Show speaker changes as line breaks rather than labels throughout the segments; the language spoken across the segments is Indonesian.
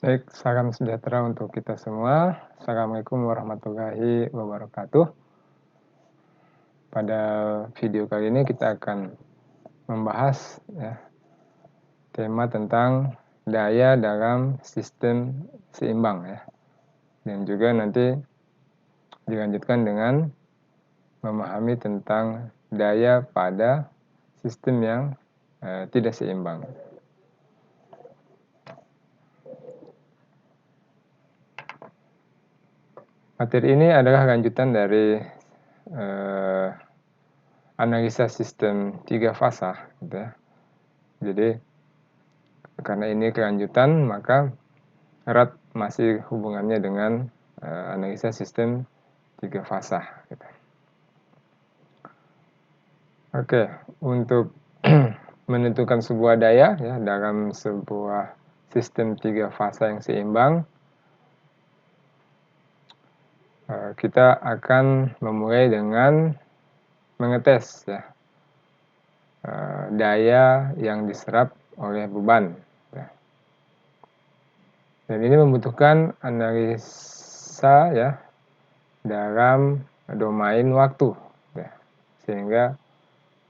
Baik, salam sejahtera untuk kita semua. Assalamualaikum warahmatullahi wabarakatuh. Pada video kali ini kita akan membahas tema tentang daya dalam sistem seimbang dan juga nanti dilanjutkan dengan memahami tentang daya pada sistem yang tidak seimbang. Materi ini adalah lanjutan dari analisa sistem 3 fasa, gitu ya. Jadi karena ini kelanjutan, maka erat masih hubungannya dengan analisa sistem 3 fasa. Gitu. Oke, untuk menentukan sebuah daya dalam sebuah sistem 3 fasa yang seimbang, kita akan memulai dengan mengetes daya yang diserap oleh beban. Dan ini membutuhkan analisa dalam domain waktu, sehingga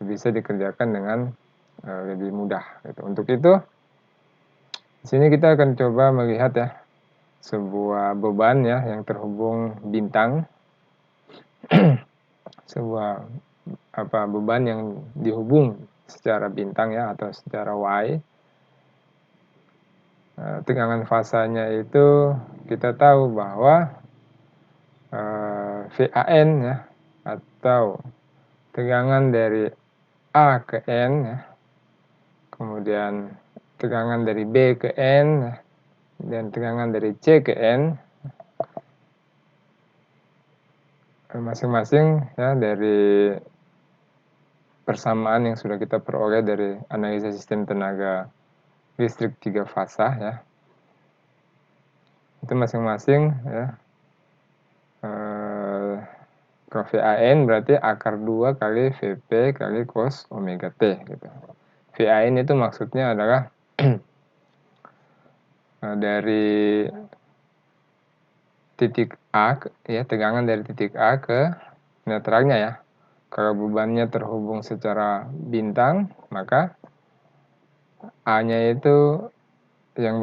bisa dikerjakan dengan lebih mudah. Gitu. Untuk itu, di sini kita akan coba melihat sebuah beban yang terhubung bintang, sebuah beban yang dihubung secara bintang atau secara Y. Tegangan fasanya itu kita tahu bahwa VAN atau tegangan dari A ke N, kemudian tegangan dari B ke N, dan tegangan dari C ke N, masing-masing dari persamaan yang sudah kita peroleh dari analisa sistem tenaga listrik 3 fasa itu masing-masing kalau VAN berarti akar 2 kali VP kali cos omega T gitu. VAN itu maksudnya adalah dari titik A tegangan dari titik A ke netralnya Kalau bebannya terhubung secara bintang, maka A-nya itu yang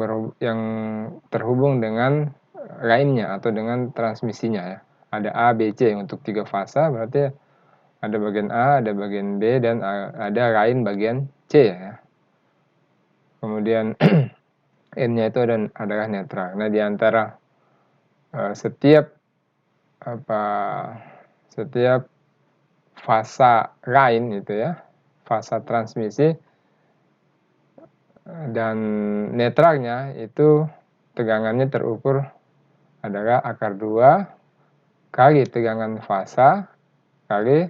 terhubung dengan lainnya atau dengan transmisinya Ada A, B, C untuk 3 fasa, berarti ada bagian A, ada bagian B, dan ada lain bagian C Kemudian N-nya itu adalah netral. Nah, di antara setiap fasa lain fasa transmisi dan netralnya itu tegangannya terukur adalah akar 2 kali tegangan fasa kali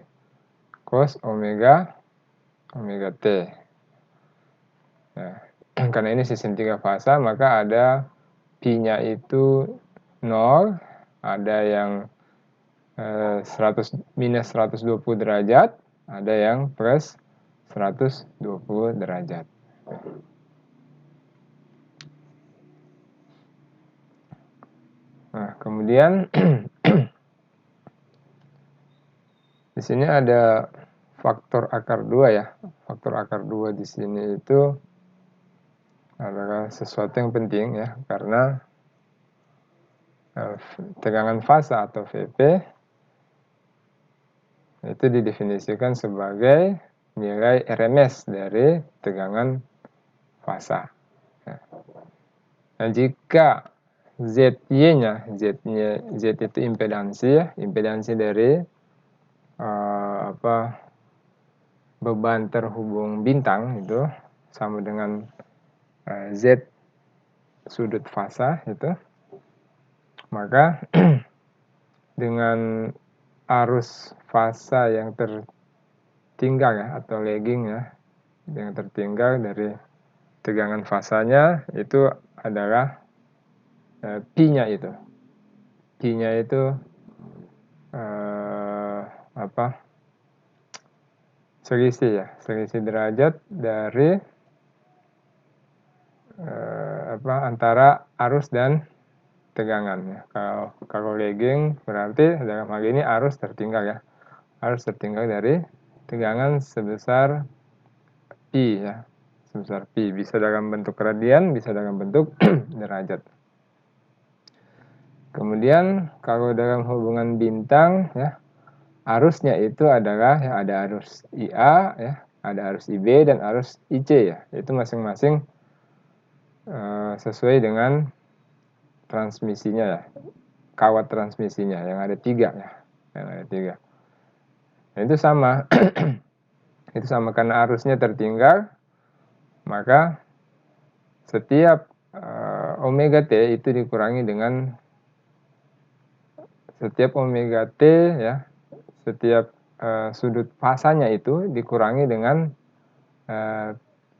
cos omega T. Nah, karena ini sistem 3 fasa, maka ada Pi-nya itu 0, ada yang minus 120 derajat, ada yang plus 120 derajat. Nah, kemudian di sini ada faktor akar 2 Faktor akar 2 di sini itu adalah sesuatu yang penting karena tegangan fasa atau VP itu didefinisikan sebagai nilai RMS dari tegangan fasa. Nah, jika ZY-nya, Z itu impedansi dari beban terhubung bintang itu sama dengan Z sudut fasa itu, maka dengan arus fasa yang tertinggal atau lagging yang tertinggal dari tegangan fasanya itu adalah Pi-nya itu. Pi-nya itu selisih derajat dari antara arus dan tegangan ya. Kalau lagging berarti dalam hal ini arus tertinggal ya. Arus tertinggal dari tegangan sebesar pi ya. Sebesar pi, bisa dalam bentuk radian, bisa dalam bentuk derajat. Kemudian kalau dalam hubungan bintang ya, arusnya itu adalah ya, ada arus IA ya, ada arus IB dan arus IC ya. Itu masing-masing sesuai dengan transmisinya ya, kawat transmisinya yang ada 3 ya, yang ada 3. Nah, itu sama, itu sama karena arusnya tertinggal, maka setiap omega T itu dikurangi dengan setiap omega T ya, setiap sudut fasanya itu dikurangi dengan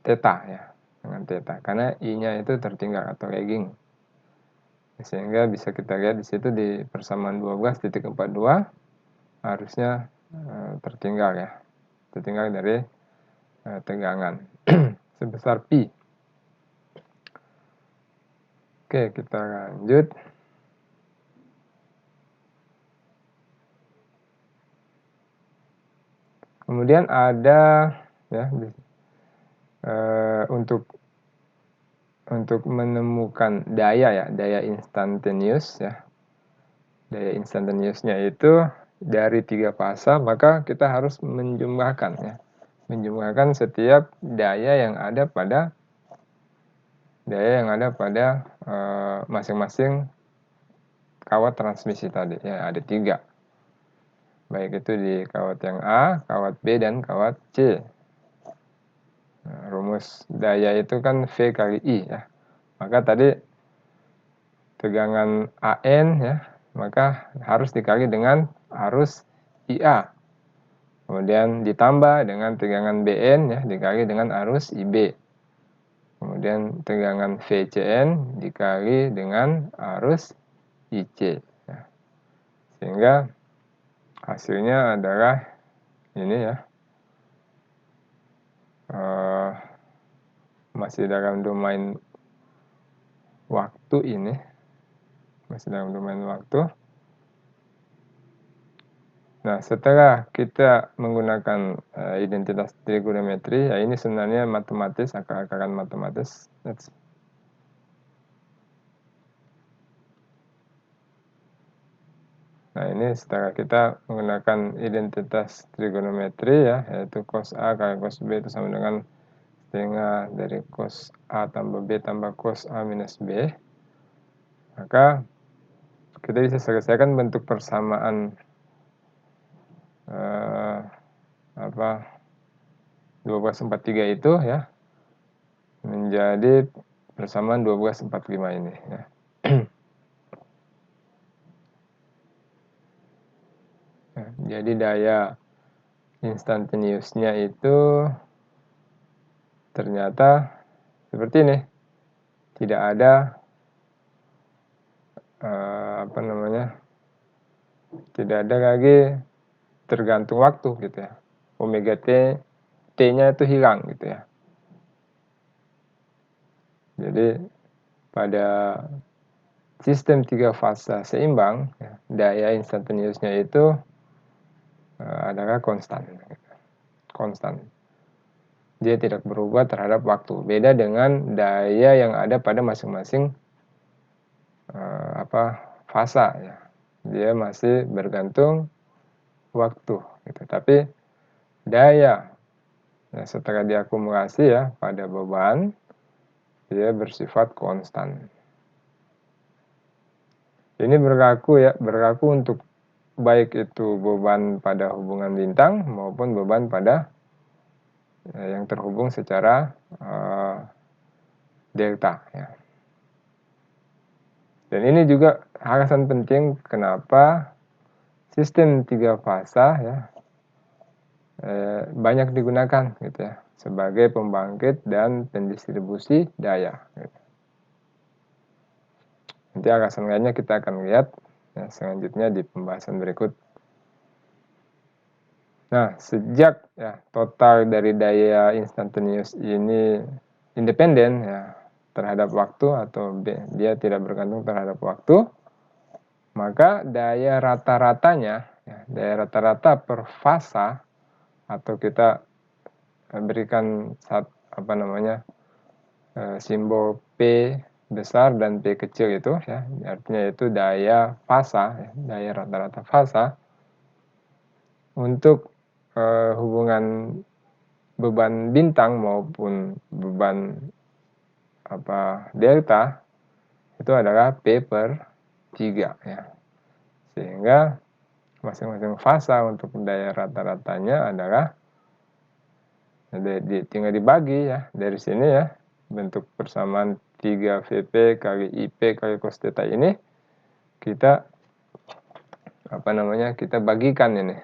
theta ya, dengan theta, karena I-nya itu tertinggal atau lagging. Sehingga bisa kita lihat di situ di persamaan 12.42 harusnya tertinggal ya, tertinggal dari tegangan sebesar pi. Oke, kita lanjut. Kemudian ada ya untuk menemukan daya ya, daya instantaneous ya. Daya instantaneousnya itu dari 3 fasa, maka kita harus menjumlahkan ya. Menjumlahkan setiap daya yang ada pada masing-masing kawat transmisi tadi ya, ada 3. Baik itu di kawat yang A, kawat B, dan kawat C. Nah, rumus daya itu kan V kali I ya. Maka tadi tegangan AN ya, maka harus dikali dengan arus IA. Kemudian ditambah dengan tegangan BN ya, dikali dengan arus IB. Kemudian tegangan VCN dikali dengan arus IC. Ya. Sehingga hasilnya adalah ini ya, masih dalam domain waktu ini, masih dalam domain waktu. Nah, setelah kita menggunakan identitas trigonometri, ya ini sebenarnya matematis, akar-akaran matematis. Nah, ini setelah kita menggunakan identitas trigonometri ya, yaitu cos A kali cos B itu sama dengan setengah dari cos A tambah B tambah cos A minus B. Maka kita bisa selesaikan bentuk persamaan 12/43 itu ya menjadi persamaan 12/45 ini ya. Nah, jadi daya instantaneousnya itu ternyata seperti ini, tidak ada tidak ada lagi tergantung waktu gitu ya. Omega T-nya itu hilang gitu ya. Jadi pada sistem 3 fasa seimbang ya, daya instantaneousnya itu adalah konstan. Dia tidak berubah terhadap waktu. Beda dengan daya yang ada pada masing-masing fasa ya. Dia masih bergantung waktu gitu. Tapi daya setelah diakumulasi ya pada beban, dia bersifat konstan. Ini berlaku untuk baik itu beban pada hubungan bintang maupun beban pada yang terhubung secara delta ya. Dan ini juga alasan penting kenapa sistem 3 fasa ya banyak digunakan gitu ya sebagai pembangkit dan pendistribusi daya gitu. Nanti alasan lainnya kita akan lihat ya, selanjutnya di pembahasan berikut. Nah, sejak ya total dari daya instantaneous ini independen ya, terhadap waktu atau dia tidak bergantung terhadap waktu, maka daya rata-ratanya, daya rata-rata per fasa, atau kita berikan simbol P besar dan P kecil itu, ya, artinya itu daya fasa, daya rata-rata fasa untuk hubungan beban bintang maupun beban delta itu adalah P per 3, ya. Sehingga masing-masing fasa untuk daya rata-ratanya adalah tinggal dibagi, ya, dari sini, ya, bentuk persamaan 3 Vp kali IP kali cos theta ini kita kita bagikan ini.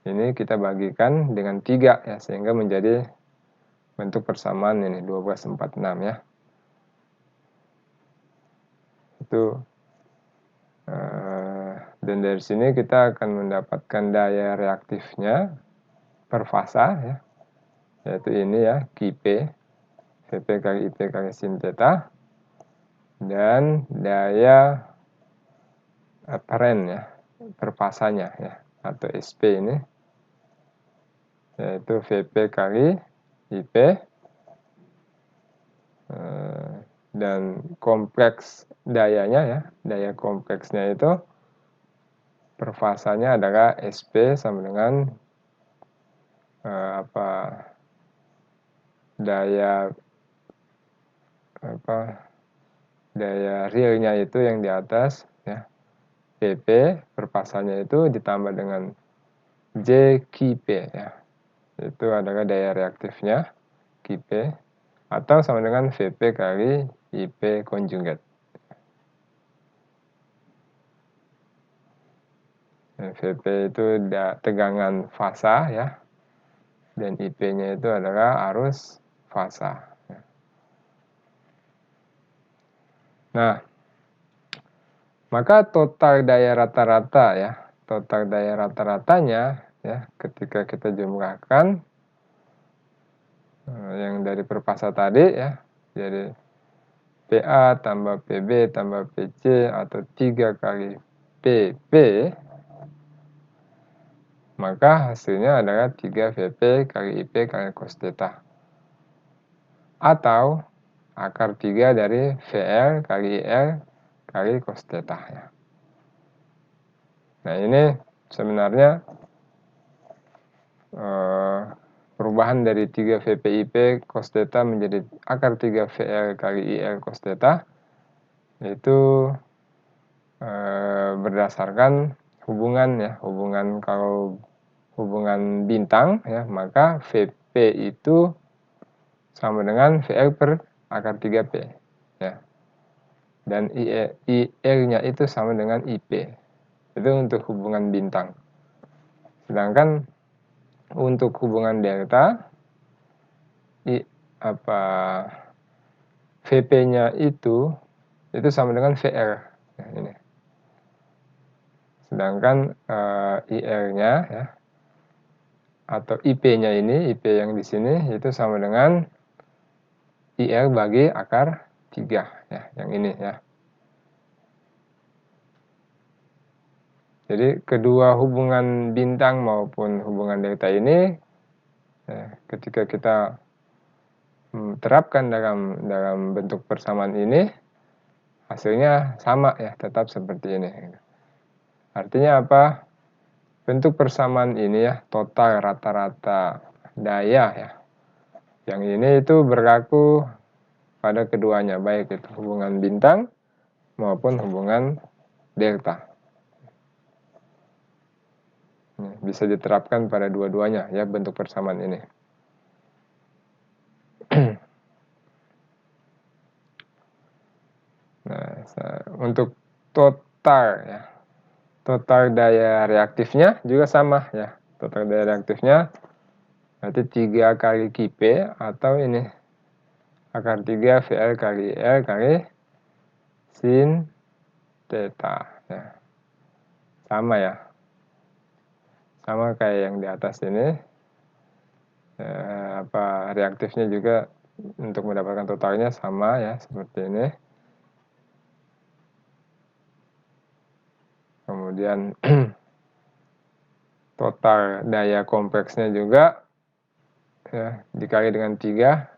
Ini kita bagikan dengan 3, ya, sehingga menjadi bentuk persamaan ini 12/46, ya. Itu dan dari sini kita akan mendapatkan daya reaktifnya per fasa, ya, yaitu ini, ya, Qp, Vp kali Ip kali sin theta, dan daya apparent, ya, per fasanya, ya, atau Sp ini, yaitu Vp kali Ip, dan kompleks dayanya, ya, daya kompleksnya itu per fasanya adalah Sp sama dengan daya realnya itu yang di atas, ya, Pp per fasanya itu ditambah dengan Jqp, ya, itu adalah daya reaktifnya Qp, atau sama dengan Vp kali Ip konjugat. Vp itu tegangan fasa, ya, dan Ip-nya itu adalah arus fasa. Nah, maka total daya rata-rata, ya, total daya rata-ratanya, ya, ketika kita jumlahkan yang dari per fasa tadi, ya, jadi PA tambah PB tambah PC atau 3 kali PP, maka hasilnya adalah 3 Vp kali Ip kali cos theta, atau akar 3 dari VL kali IL kali cos theta, ya. Nah, ini sebenarnya perubahan dari 3 Vp Ip cos theta menjadi akar 3 VL kali IL cos theta itu berdasarkan hubungan, ya, kalau hubungan bintang, ya, maka Vp itu sama dengan VL per akar 3P, ya, dan IL-nya itu sama dengan Ip. Itu untuk hubungan bintang. Sedangkan untuk hubungan delta, Vp-nya itu sama dengan VL, ya, ini. Sedangkan IL-nya, ya, atau IP-nya ini, IP yang di sini itu sama dengan IL bagi akar 3, ya, yang ini, ya. Jadi kedua hubungan bintang maupun hubungan delta ini, ya, ketika kita terapkan dalam bentuk persamaan ini, hasilnya sama, ya, tetap seperti ini. Artinya apa? Bentuk persamaan ini, ya, total rata-rata daya, ya, yang ini itu berlaku pada keduanya, baik itu hubungan bintang maupun hubungan delta. Bisa diterapkan pada dua-duanya, ya, bentuk persamaan ini. Nah, untuk total, ya, total daya reaktifnya juga sama, ya. Total daya reaktifnya berarti 3 kali Qp atau ini akar 3 VL kali L kali sin theta, ya. Sama, ya. Sama kayak yang di atas ini. Reaktifnya juga untuk mendapatkan totalnya sama ya, seperti ini. Kemudian total daya kompleksnya juga ya, dikali dengan 3,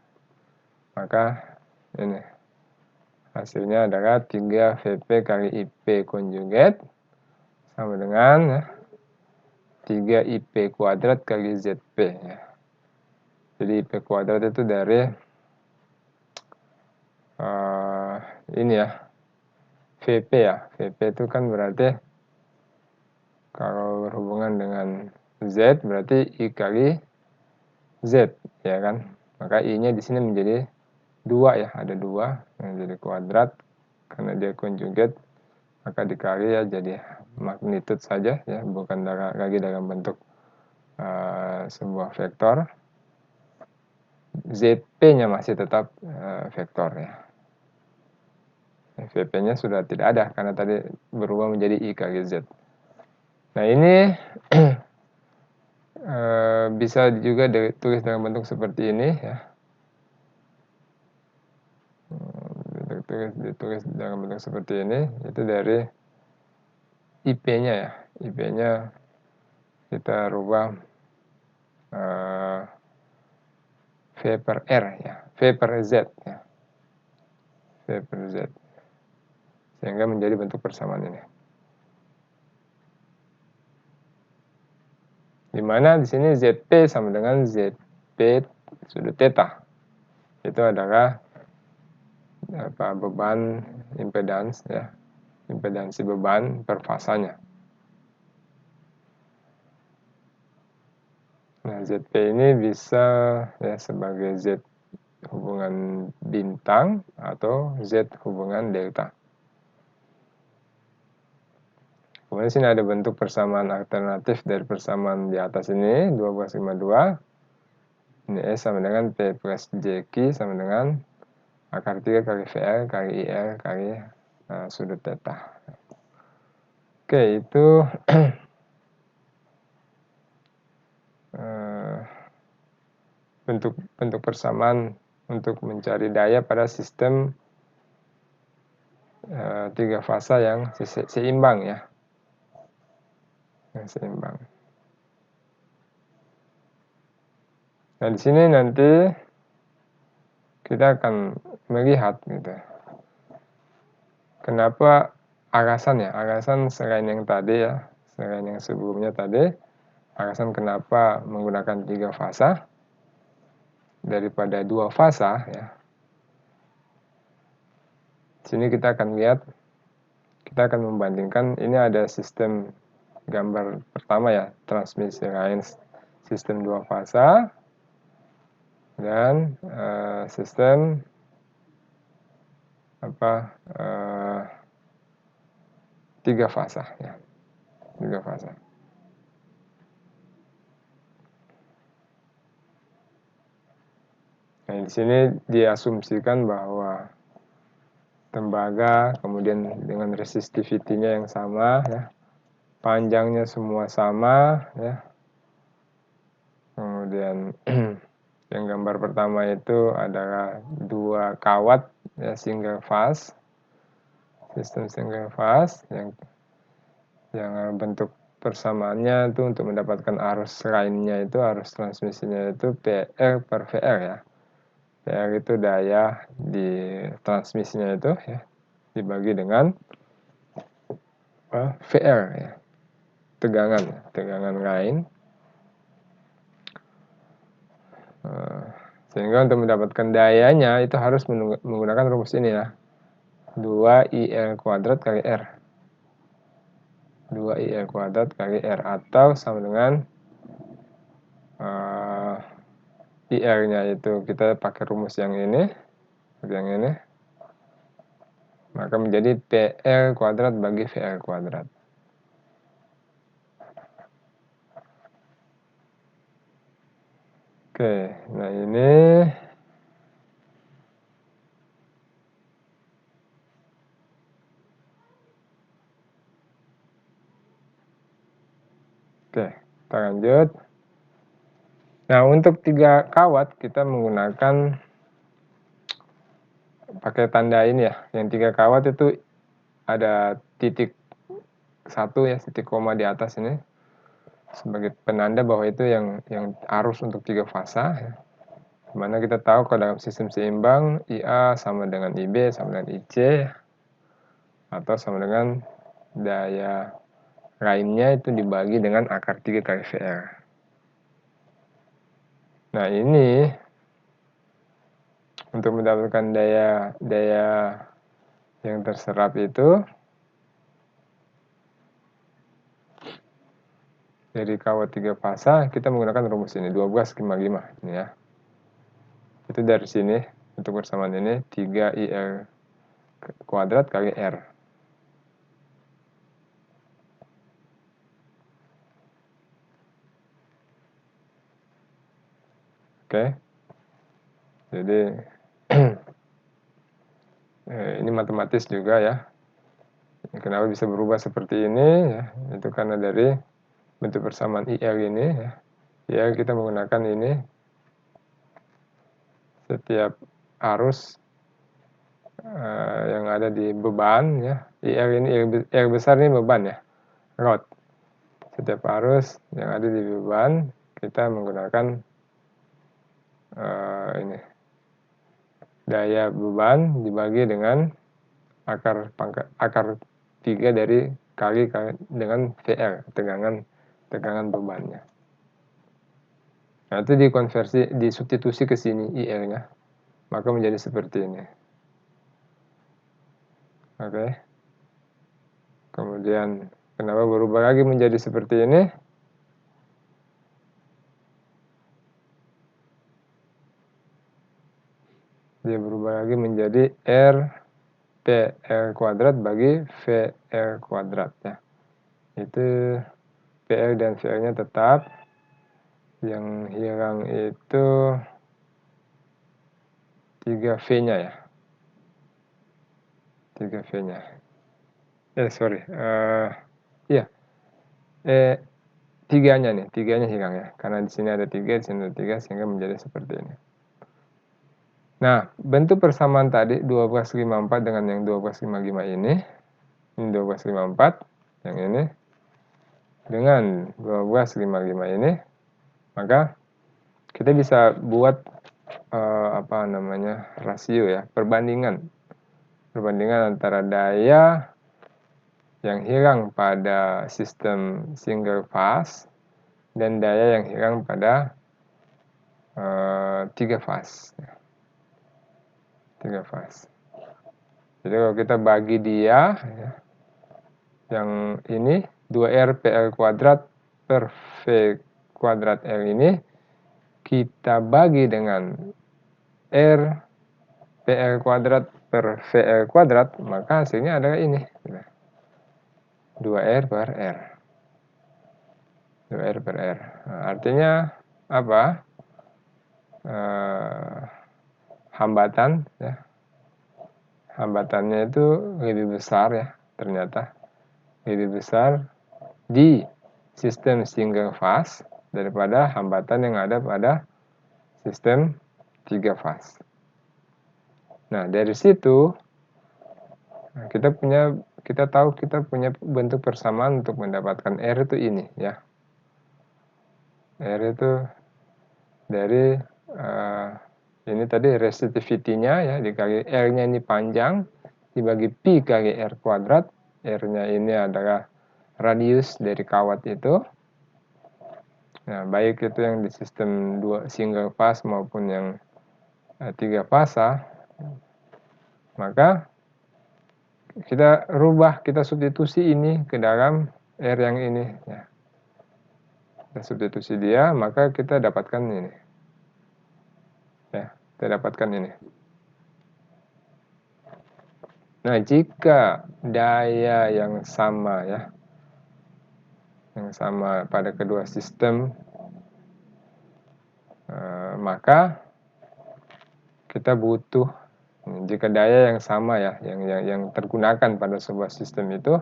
maka ini hasilnya adalah 3 VP kali IP konjugat sama dengan ya, 3 IP kuadrat kali ZP ya. Jadi IP kuadrat itu dari ini ya, VP ya. VP itu kan berarti kalau berhubungan dengan Z berarti I kali Z ya kan. Maka I-nya di sini menjadi 2 ya, ada 2 yang jadi kuadrat karena dia konjugat, maka dikali ya jadi magnitude saja ya, bukan lagi dalam bentuk sebuah vektor. ZP-nya masih tetap vektor ya. VP-nya sudah tidak ada karena tadi berubah menjadi I kali Z. Nah ini bisa juga ditulis dalam bentuk seperti ini ya. Ditulis dalam bentuk seperti ini, itu dari IP-nya ya. IP-nya kita rubah V per R ya, V per Z ya. V per Z. Sehingga menjadi bentuk persamaan ini. Di mana di sini ZP sama dengan ZP sudut theta. Itu adalah beban impedans ya. Impedansi beban per fasanya. Nah, ZP ini bisa ya sebagai Z hubungan bintang atau Z hubungan delta. Kemudian sini ada bentuk persamaan alternatif dari persamaan di atas ini, 12,52. Ini S sama dengan P plus JQ sama dengan akar 3 kali VL kali IL kali sudut theta. Oke, itu bentuk persamaan untuk mencari daya pada sistem 3 fasa yang seimbang ya. Yang seimbang. Nah, di sini nanti kita akan melihat gitu. Kenapa alasan ya? Alasan selain yang tadi ya, selain yang sebelumnya tadi, alasan kenapa menggunakan 3 fasa daripada 2 fasa ya. Di sini kita akan lihat, kita akan membandingkan, ini ada sistem gambar pertama ya, transmisi line sistem 2 fasa dan sistem apa 3 fasa ya. 3 fasa. Nah, di sini diasumsikan bahwa tembaga kemudian dengan resistivity-nya yang sama ya. Panjangnya semua sama ya. Kemudian yang gambar pertama itu adalah 2 kawat ya, single phase. Sistem single phase yang bentuk persamaannya itu untuk mendapatkan arus line-nya itu, arus transmisinya itu PR per VR ya. PR itu daya di transmisinya itu ya, dibagi dengan VR ya, tegangan line. Sehingga untuk mendapatkan dayanya itu harus menggunakan rumus ini ya, 2IL kuadrat kali R. 2IL kuadrat kali R atau sama dengan IR-nya itu kita pakai rumus yang ini, maka menjadi PL kuadrat bagi VL kuadrat. Oke, nah ini oke, kita lanjut. Nah, untuk 3 kawat kita menggunakan pakai tanda ini ya, yang 3 kawat itu ada titik 1 ya, titik koma di atas ini sebagai penanda bahwa itu yang arus untuk 3 fasa ya. Dimana kita tahu kalau dalam sistem seimbang IA sama dengan IB sama dengan IC atau sama dengan daya lainnya itu dibagi dengan akar 3 kali VR. Nah ini untuk mendapatkan daya yang terserap itu dari kawat 3 fasa kita menggunakan rumus ini 12,5 ini ya. Itu dari sini untuk persamaan ini 3IR kuadrat kali R. Oke. Jadi ini matematis juga ya. Kenapa bisa berubah seperti ini ya? Itu karena dari bentuk persamaan IR ini ya. IR kita menggunakan ini setiap arus yang ada di beban ya. IR ini IR besar ini beban ya. Rod. Setiap arus yang ada di beban kita menggunakan ini daya beban dibagi dengan akar 3 dari kali dengan VR, tegangan bebannya. Nah, itu dikonversi, disubstitusi ke sini IR-nya, maka menjadi seperti ini. Oke. Kemudian kenapa berubah lagi menjadi seperti ini? Dia berubah lagi menjadi R PR kuadrat bagi VR kuadrat ya. Itu PR dan VR-nya tetap. Yang hilang itu 3V-nya ya. 3V-nya. Sorry. Iya. 3-nya nih, 3-nya hilang ya. Karena di sini ada 3, di sini ada 3 sehingga menjadi seperti ini. Nah, bentuk persamaan tadi 12,54 dengan yang 12,55 ini 12,54, yang ini dengan 12,55 ini, maka kita bisa buat rasio ya, perbandingan antara daya yang hilang pada sistem single phase dan daya yang hilang pada 3 phase. 3 phase. Jadi kalau kita bagi dia ya, yang ini 2R PL kuadrat per V kuadrat R ini kita bagi dengan R PL kuadrat per VL kuadrat, maka hasilnya adalah ini 2R per R. 2R per R. Nah, artinya apa? Hambatan ya. Hambatannya itu lebih besar ya, ternyata lebih besar di sistem single phase daripada hambatan yang ada pada sistem 3 phase. Nah, dari situ kita tahu kita punya bentuk persamaan untuk mendapatkan R itu ini ya. R itu dari ini tadi resistivity-nya ya, dikali R-nya ini panjang, dibagi pi kali R kuadrat. R-nya ini adalah radius dari kawat itu. Nah, baik itu yang di sistem 2 single phase maupun yang 3 fasa, maka kita rubah, kita substitusi ini ke dalam R yang ini ya. Kita substitusi dia, maka kita dapatkan ini ya, kita dapatkan ini. Nah, jika daya yang sama ya, yang sama pada kedua sistem, maka kita butuh, jika daya yang sama ya, yang tergunakan pada sebuah sistem itu,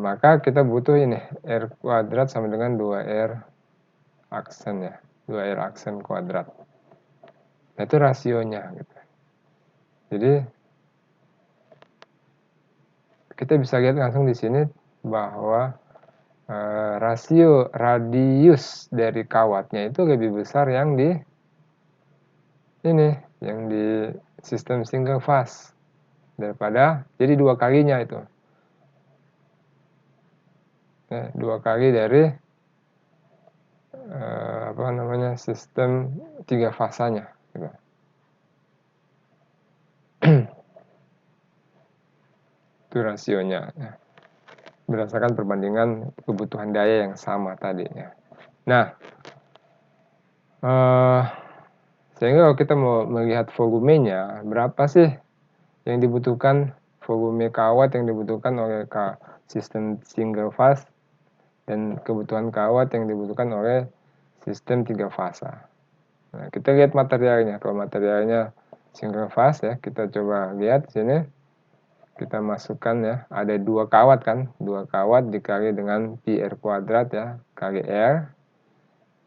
maka kita butuh ini R kuadrat sama dengan 2R aksen ya, 2R aksen kuadrat. Nah, itu rasionya gitu. Jadi kita bisa lihat langsung di sini bahwa rasio radius dari kawatnya itu lebih besar yang di sistem single phase daripada, jadi 2 kalinya itu. 2 kali dari sistem 3 fasanya gitu. Itu rasionya ya. Berdasarkan perbandingan kebutuhan daya yang sama tadi ya. Nah, sehingga kalau kita mau melihat volumenya, berapa sih yang dibutuhkan, volume kawat yang dibutuhkan oleh sistem single phase dan kebutuhan kawat yang dibutuhkan oleh sistem 3 fasa. Nah, kita lihat materialnya. Kalau materialnya single phase ya, kita coba lihat di sini. Kita masukkan ya, ada 2 kawat kan, 2 kawat dikali dengan pi R kuadrat ya, kali R.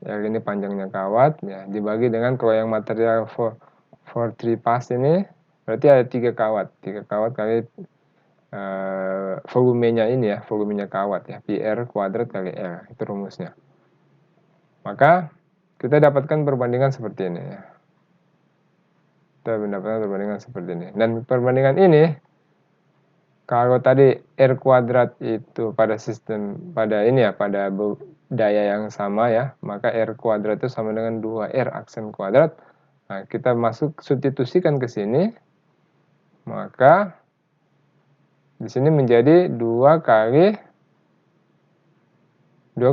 R ini panjangnya kawat ya, dibagi dengan, kalau yang material for 3 phase ini berarti ada 3 kawat. 3 kawat kali volumenya ini ya, volumenya kawat ya, pi R kuadrat kali R, itu rumusnya. Maka kita dapatkan perbandingan seperti ini ya. Kita mendapatkan perbandingan seperti ini. Dan perbandingan ini, kalau tadi R kuadrat itu pada daya yang sama ya, maka R kuadrat itu sama dengan 2R aksen kuadrat. Nah, kita substitusikan ke sini, maka di sini menjadi 2 kali 2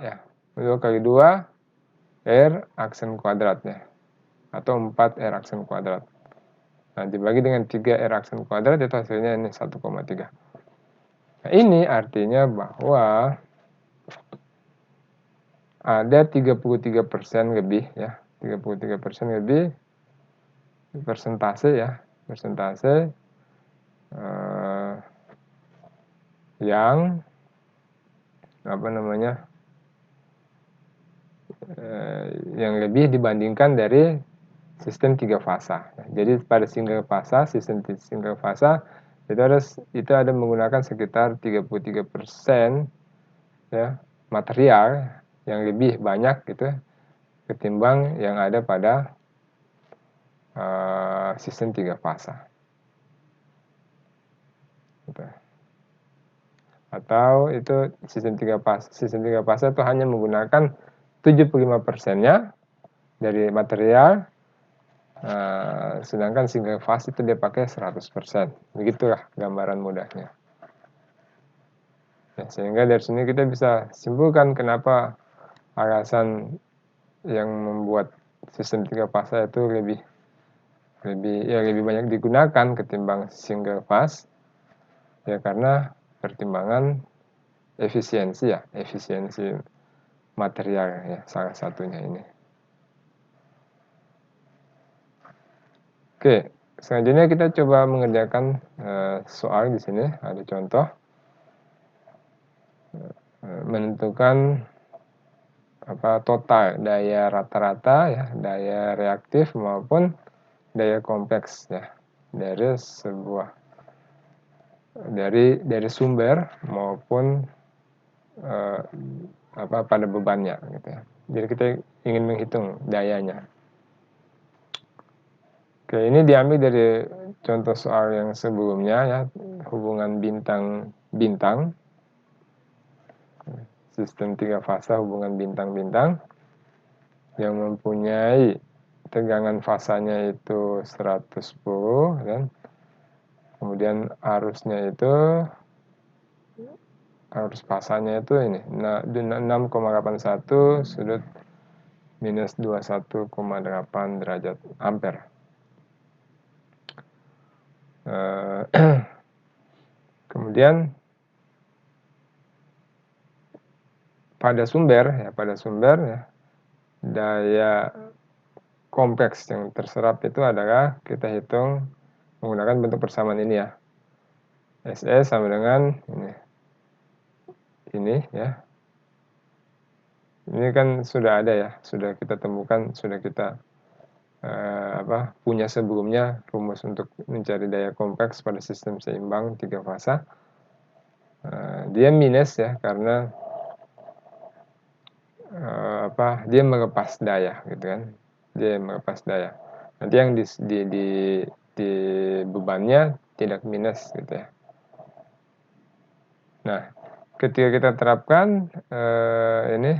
ya. 2 kali 2 R aksen kuadratnya, atau 4R aksen kuadrat. Nah, dibagi dengan 3R aksen kuadrat, itu hasilnya ini 1,3. Nah, ini artinya bahwa ada 33% lebih ya, 33% lebih persentase ya, yang yang lebih dibandingkan dari sistem 3 fasa. Jadi pada sistem single fasa itu ada menggunakan sekitar 33% ya, material yang lebih banyak gitu ketimbang yang ada pada sistem 3 fasa. Gitu. Atau itu sistem 3 fasa itu hanya menggunakan 75%-nya dari material, sedangkan single phase itu dia pakai 100%. Begitulah gambaran mudahnya. Ya, sehingga dari sini kita bisa simpulkan kenapa alasan yang membuat sistem 3 fase itu lebih banyak digunakan ketimbang single phase. Ya, karena pertimbangan efisiensi material ya, salah satunya ini. Oke, selanjutnya kita coba mengerjakan soal di sini. Ada contoh menentukan total daya rata-rata ya, daya reaktif maupun daya kompleks ya dari sumber maupun pada bebannya gitu ya. Jadi kita ingin menghitung dayanya. Oke, ini diambil dari contoh soal yang sebelumnya ya, hubungan bintang-bintang. Sistem 3 fasa hubungan bintang-bintang yang mempunyai tegangan fasanya itu 110 kan. Kemudian arus fasanya itu ini 6,81 sudut minus 21,8 derajat ampere. Kemudian pada sumber ya, daya kompleks yang terserap itu adalah kita hitung menggunakan bentuk persamaan ini ya. SE sama dengan ini ya. Ini kan sudah ada ya, sudah kita temukan, sudah kita punya sebelumnya rumus untuk mencari daya kompleks pada sistem seimbang 3 fasa. Dia minus ya karena dia melepas daya gitu kan. Dia melepas daya. Nanti yang di bebannya tidak minus gitu ya. Nah, ketika kita terapkan ini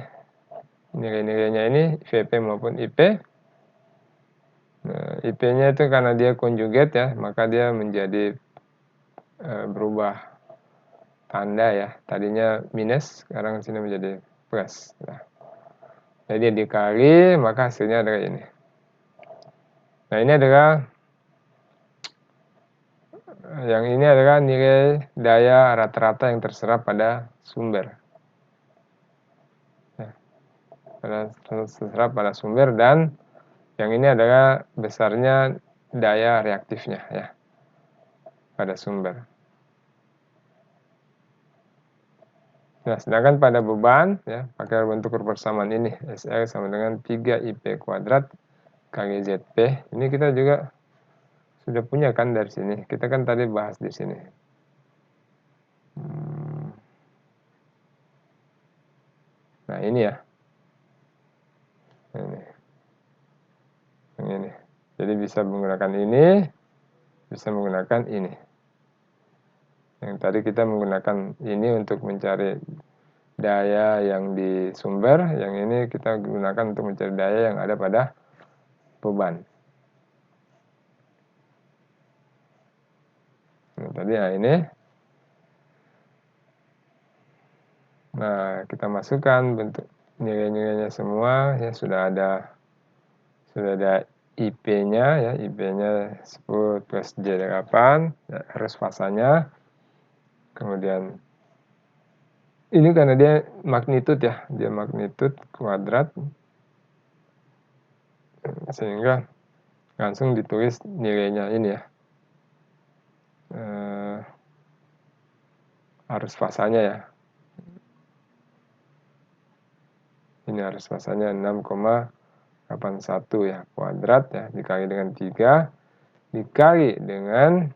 nilai-nilainya ini VP maupun IP. Nah, IP-nya itu karena dia conjugate ya, maka dia menjadi berubah tanda ya. Tadinya minus, sekarang sini menjadi plus. Nah, jadi dikali, maka hasilnya adalah ini. Nah, ini adalah nilai daya rata-rata yang terserap pada sumber. Ya, terserap pada sumber, dan yang ini adalah besarnya daya reaktifnya ya pada sumber. Nah, sedangkan pada beban ya pakai bentuk persamaan ini SR sama dengan 3IP kuadrat kali ZP. Ini kita juga sudah punya kan dari sini. Kita kan tadi bahas di sini. Nah, ini ya. Ini. Jadi bisa menggunakan ini, bisa menggunakan ini. Yang tadi kita menggunakan ini untuk mencari daya yang di sumber, yang ini kita gunakan untuk mencari daya yang ada pada beban. Nah, tadi ya ini. Nah, kita masukkan bentuk nilai-nilainya semua ya, sudah ada IP-nya ya, IP-nya 10 plus J8 ya, arus fasanya. Kemudian ini karena dia magnitud ya, dia magnitud kuadrat, sehingga langsung ditulis nilainya ini ya, arus fasanya ya. Ini arus fasanya 6,81 ya kuadrat ya, dikali dengan 3 dikali dengan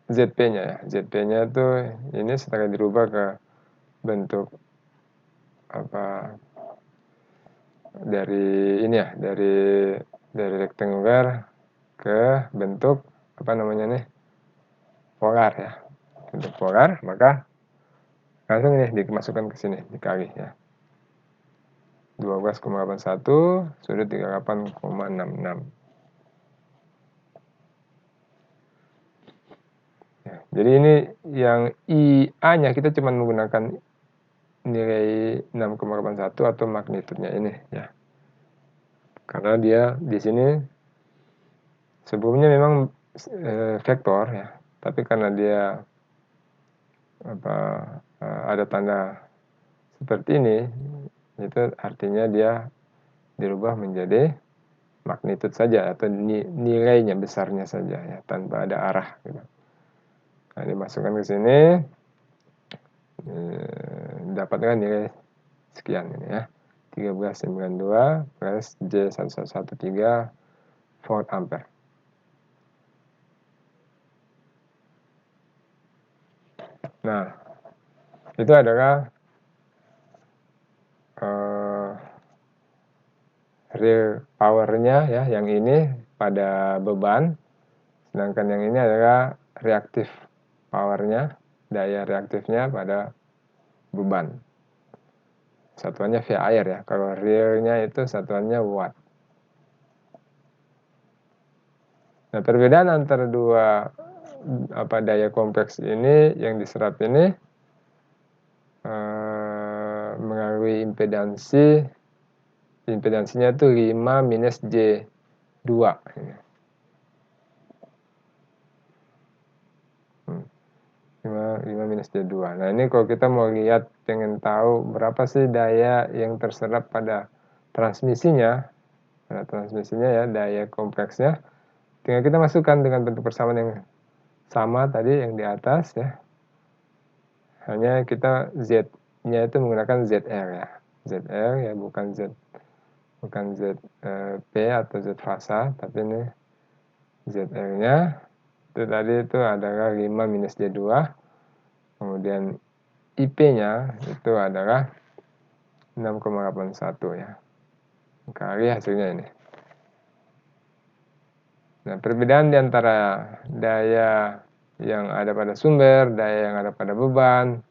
ZP-nya ya. ZP-nya itu ini setelah dirubah ke bentuk dari ini ya, dari rektangular ke bentuk polar ya. Bentuk polar, maka langsung ini dimasukkan ke sini, dikali ya. 12,81 sudut 38,66. Ya, jadi ini yang IA-nya kita cuma menggunakan nilai 6,81 atau magnitudnya ini ya. Karena dia di sini sebelumnya memang vektor ya, tapi karena dia ada tanda seperti ini, itu artinya dia dirubah menjadi magnitud saja atau nilainya besarnya saja ya, tanpa ada arah gitu. Nah, dimasukkan ke sini, dapatkan nilai sekian ini ya, 1392 plus J1113 volt ampere. Nah, itu adalah real powernya ya, yang ini pada beban, sedangkan yang ini adalah reaktif powernya, daya reaktifnya pada beban. Satuannya VAR ya, kalau realnya itu satuannya watt. Nah, perbedaan antara dua daya kompleks ini yang diserap ini mengalami impedansinya itu 5 minus J2 ini. 5 minus J2. Nah, ini kalau kita mau lihat, pengen tahu berapa sih daya yang terserap pada transmisinya, ya, daya kompleksnya, tinggal kita masukkan dengan bentuk persamaan yang sama tadi yang di atas ya. Hanya kita Z-nya itu menggunakan ZR ya. ZR ya, bukan ZP atau Z fasa, tapi ini ZR-nya itu tadi itu adalah 5 minus D2, kemudian IP-nya itu adalah 6,81 ya, kali hasilnya ini. Nah, perbedaan di antara daya yang ada pada sumber, daya yang ada pada beban,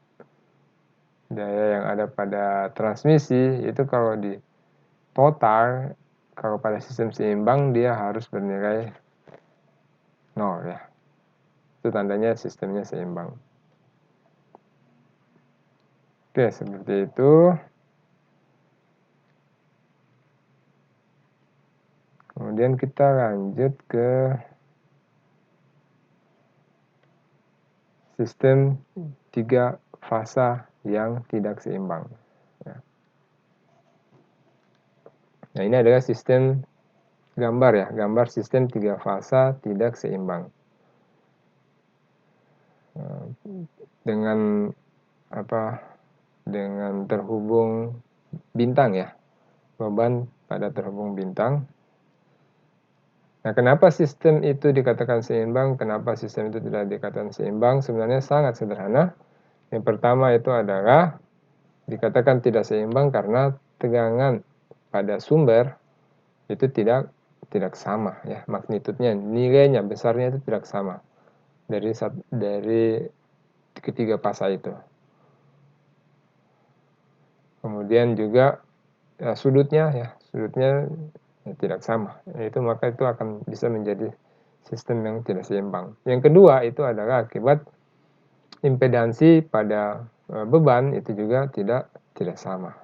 daya yang ada pada transmisi, itu kalau di total, kalau pada sistem seimbang dia harus bernilai 0 ya. Itu tandanya sistemnya seimbang. Oke, seperti itu. Kemudian kita lanjut ke sistem 3 fasa yang tidak seimbang. Nah, ini adalah sistem gambar ya, gambar sistem 3 fasa tidak seimbang. Dengan dengan terhubung bintang ya, beban pada terhubung bintang. Nah, kenapa sistem itu dikatakan seimbang, kenapa sistem itu tidak dikatakan seimbang? Sebenarnya sangat sederhana. Yang pertama itu adalah dikatakan tidak seimbang karena tegangan pada sumber itu tidak sama ya, magnitudenya, nilainya, besarnya itu tidak sama dari ketiga fasa itu. Kemudian juga ya, sudutnya tidak sama. Itu maka itu akan bisa menjadi sistem yang tidak seimbang. Yang kedua itu adalah akibat impedansi pada beban itu juga tidak sama.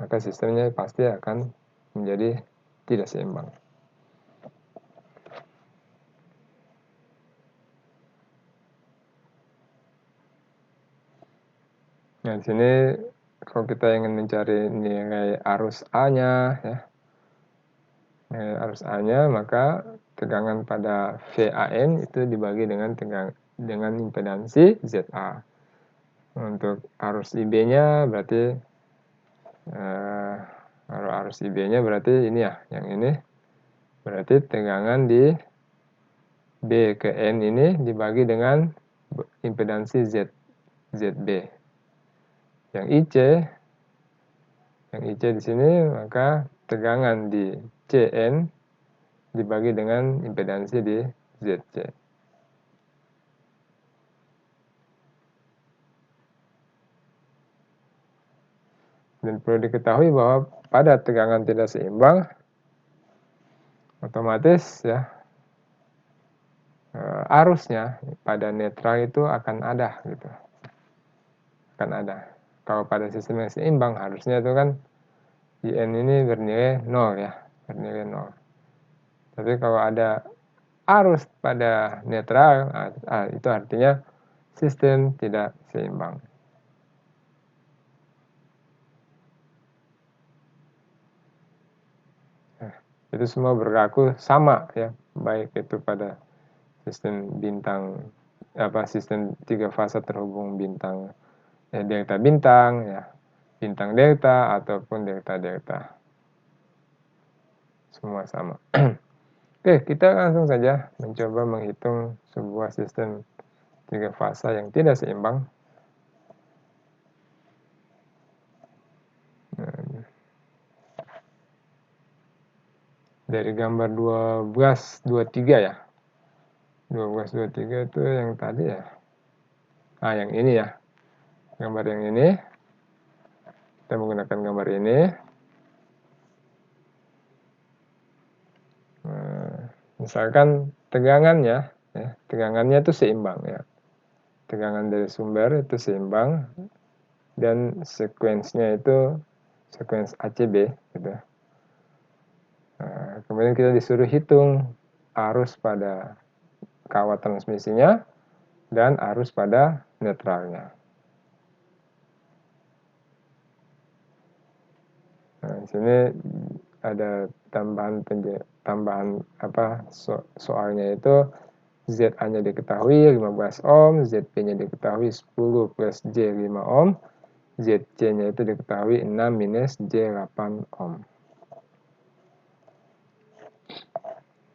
Maka sistemnya pasti akan menjadi tidak seimbang. Nah, di sini kalau kita ingin mencari nilai arus A-nya ya, nilai arus A-nya, maka tegangan pada VAN itu dibagi dengan impedansi ZA. Untuk arus IB-nya berarti arus IB-nya berarti ini ya, yang ini berarti tegangan di B ke N ini dibagi dengan impedansi ZB. Yang IC di sini, maka tegangan di CN dibagi dengan impedansi di ZC. Dan perlu diketahui bahwa pada tegangan tidak seimbang, otomatis ya arusnya pada netral itu akan ada gitu. Akan ada. Kalau pada sistem yang seimbang harusnya itu kan IN ini bernilai 0 ya, bernilai 0. Tapi kalau ada arus pada netral, itu artinya sistem tidak seimbang. Nah, itu semua berlaku sama ya, baik itu pada sistem sistem 3 fasa terhubung bintang delta bintang ya, bintang delta ataupun delta delta, semua sama. Oke, kita langsung saja mencoba menghitung sebuah sistem 3 fasa yang tidak seimbang. Dari gambar 1223 ya, 1223 itu yang tadi ya, yang ini ya, gambar yang ini, kita menggunakan gambar ini. Misalkan tegangannya itu seimbang ya, tegangan dari sumber itu seimbang dan sekuensnya itu sekuens ACB gitu. Nah, kemudian kita disuruh hitung arus pada kawat transmisinya dan arus pada netralnya. Nah, di sini ada tambahan soalnya itu ZA-nya diketahui 15 ohm, ZP-nya diketahui 10 plus J 5 ohm, ZC-nya itu diketahui 6 minus J8 ohm.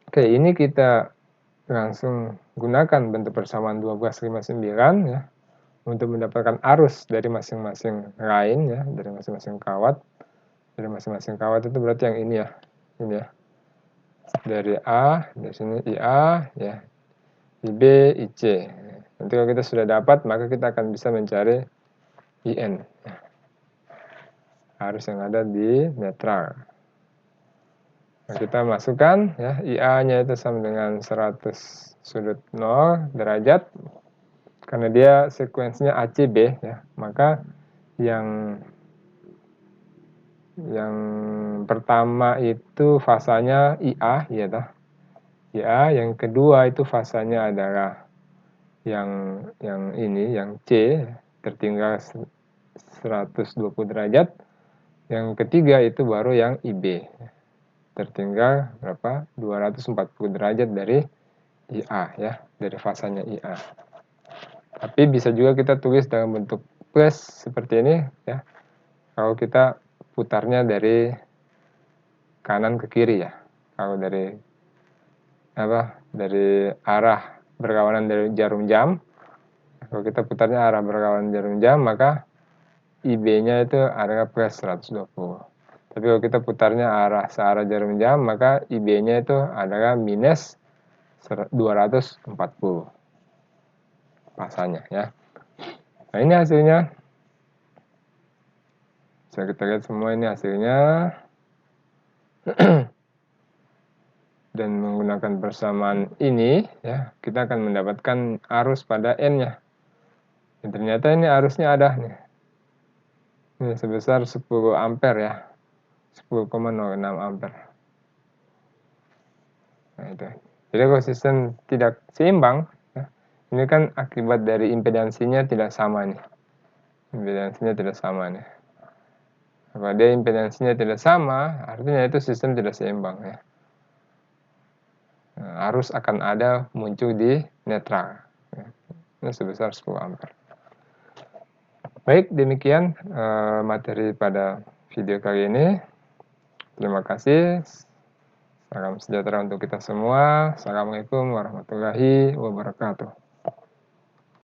Oke, ini kita langsung gunakan bentuk persamaan 1259 ya, untuk mendapatkan arus dari masing-masing line ya, dari masing-masing kawat. Dari masing-masing kawat itu berarti yang ini ya, ini ya. Dari A, dari sini IA ya, IB, IC. Nanti kalau kita sudah dapat, maka kita akan bisa mencari IN, arus yang ada di netral. Nah, kita masukkan ya, IA-nya itu sama dengan 100 sudut 0 derajat. Karena dia sekuensinya ACB ya, maka yang pertama itu fasanya IA ya toh. IA, yang kedua itu fasanya adalah yang ini, yang C, tertinggal 120 derajat. Yang ketiga itu baru yang IB, tertinggal berapa? 240 derajat dari IA ya, dari fasanya IA. Tapi bisa juga kita tulis dalam bentuk plus seperti ini ya. Kalau kita putarnya dari kanan ke kiri ya. Kalau dari arah berlawanan dari jarum jam. Kalau kita putarnya arah berlawanan jarum jam, maka IB-nya itu adalah plus 120. Tapi kalau kita putarnya searah jarum jam, maka IB-nya itu adalah minus 240 pasanya ya. Nah, ini hasilnya. Bisa kita lihat semua ini hasilnya. Dan menggunakan persamaan ini ya, kita akan mendapatkan arus pada N-nya. Dan ternyata ini arusnya ada nih. Ini sebesar 10 ampere ya. 10,06 ampere. Nah, itu. Jadi kalau sistem tidak seimbang ya, ini kan akibat dari impedansinya tidak sama nih. Impedansinya tidak sama nih. Kalau dia impedansinya tidak sama, artinya itu sistem tidak seimbang ya. Nah, arus akan ada muncul di netral ya. Ini sebesar 10 ampere. Baik, demikian materi pada video kali ini. Terima kasih. Salam sejahtera untuk kita semua. Assalamualaikum warahmatullahi wabarakatuh.